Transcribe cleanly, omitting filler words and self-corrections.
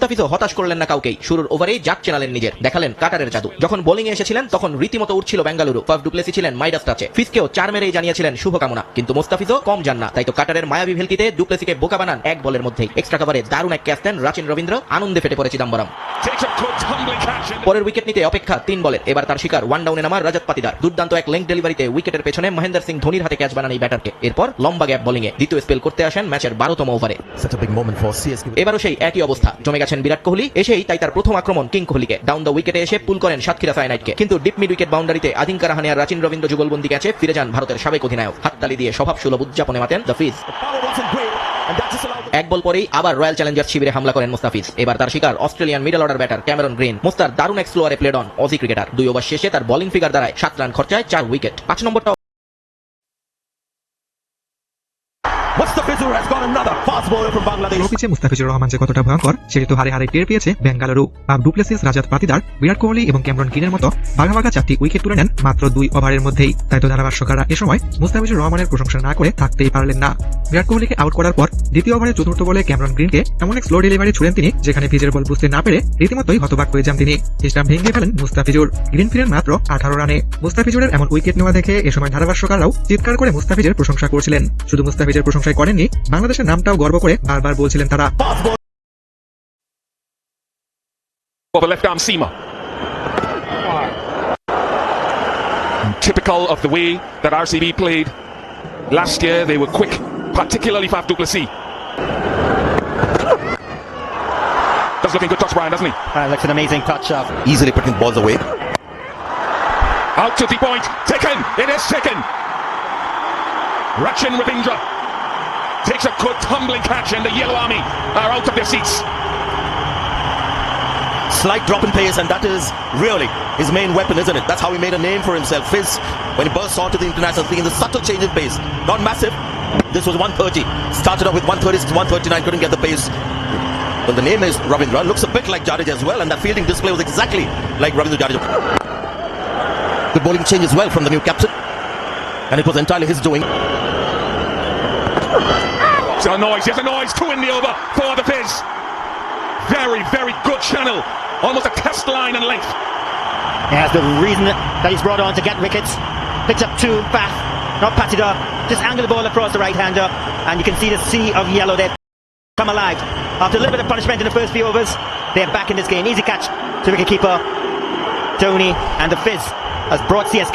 মুস্তাফিজও হতাশ করলেন না কাউকেই, শুরুর ওভারেই জাক চেনালেন নিজের, দেখালেন কাটারের জাদু। যখন বোলিং এ এসেছিলেন তখন রীতিমতো উঠছিল বেঙ্গালুরু। ফাফ ডু প্লেসি ছিলেন মাইডাস টাচে, ফিজকেও 4 মেরেই জানিয়েছিলেন শুভকামনা। কিন্তু মুস্তাফিজও কম যান না, তাই তো কাটারের মায়াবী ভেলকিতে ডু প্লেসিকে বোকা বানান এক বলের মধ্যেই। এক্সট্রা কভারে দারুণ এক ক্যাচ দেন রাচিন রবীন্দ্র, আনন্দে ফেটে পড়ে চিদাম্বরম। পরের উইকেট নিতে অপেক্ষা 3 বলের, এবার তার শিকার ওয়ান ডাউনে নামা রজত পাতিদার। দুর্দান্ত এক লেংথ ডেলিভারিতে উইকেটের পেছনে মহেন্দ্র সিং ধোনির হাতে ক্যাচ বানান এই ব্যাটারকে। এরপর লম্বা গ্যাপ বোলিং এ দ্বিতীয় স্পেল করতে আসেন ম্যাচের 12তম ওভারে। এবারও সেই একই অবস্থা, জমে গেছেন বিরাট কোহলি। এসেই তাই তার প্রথম আক্রমণ কিং কোহলিকে, ডাউন দ্য উইকেটে এসে পুল করেন সাতক্ষীরা সাইনাইটকে। কিন্তু ডিপ মিড উইকেট বাউন্ডারিতে আজিঙ্কা রাহানে আর রাচিন রবীন্দ্র যুগলবন্দি ক্যাচে ফিরে যান ভারতের সাবেক অধিনায়ক। হাততালি দিয়ে স্বভাব সুলভ উদযাপনে মাতেন দ্য ফিজ। এক বল পরেই আবার রয়্যাল চ্যালেঞ্জার্স শিবিরে হামলা করেন মুস্তাফিজ। এবার তার শিকার Australian middle order batter Cameron Green. মুস্তার দারুণ এক স্লোয়ারে played on Aussie cricketer. 2 over শেষে তার বোলিং ফিগার দাঁড়ায় 7 রান খরচায় 4 উইকেট। 5 নম্বরটা মুস্তাফিজুর রহমান যে কতটা ভয়ঙ্কর সেটি তো হারে হারে টের পেয়েছে Bengaluru. Faf du Plessis, Rajat Patidar, Virat Kohli এবং ক্যামেরন গ্রিনের মতো বাঘা বাঘা 4টি উইকেট তুলে নেন মাত্র 2 ওভারের মধ্যেই। তাই তো ধারাভাষ্যকাররা এ সময় মুস্তাফিজুর রহমানের প্রশংসা না করে থাকতেই পারলেন না। বিরাট কোহলিকে আউট করার পর দ্বিতীয় ওভারের চতুর্থ বলে ক্যামেরন গ্রিনকে এমন এক স্লো ডেলিভারি ছুড়েন তিনি, যেখানে ভিজের বল বুঝতে না পেরে রীতিমতোই হতবাক হয়ে যান তিনি। স্টাম্প ভেঙে ফেলেন মুস্তাফিজুর। গ্রিন ফিরেন মাত্র 18 রানে। মুস্তাফিজুরের এমন উইকেট নেওয়া দেখে এ সময় ধারাভাষ্যকাররাও চিৎকার করে মুস্তাফিজের প্রশংসা করছিলেন। শুধু মুস্তাফিজের প্রশংসাই করেননি, বাংলাদেশের নামটাও গর্ব করে বারবার বলছিলেন তারা। For the left arm seamer. Typical of the way that RCB played last year. They were quick, particularly Faf du Plessis. Does looking good touch, Brian, doesn't he? That's an amazing touch up. Easily putting balls away. Out to the point, taken, it is taken. Rachin Ravindra takes a good tumbling catch and the Yellow Army are out of their seats. Slight drop in pace, and that is really his main weapon, isn't it? That's how he made a name for himself. Fizz, when he bursts onto the international scene, the subtle change in pace. Not massive. This was 130. Started off with 130 to 139, couldn't get the pace. But the name is Ravindra. Looks a bit like Jadeja as well, and that fielding display was exactly like Ravindra Jadeja. Good bowling change as well from the new captain, and it was entirely his doing. There's a noise, there's a noise, 2 in the over for the Fizz. Very, very good channel. Almost a test line in length. Yeah, that's the reason that he's brought on to get wickets. Picks up 2, Bath, not Patidar. Just angle the ball across the right-hander, and you can see the sea of yellow there come alive. After a little bit of punishment in the first few overs, they're back in this game. Easy catch to wicketkeeper Tony, and the Fizz has brought CSK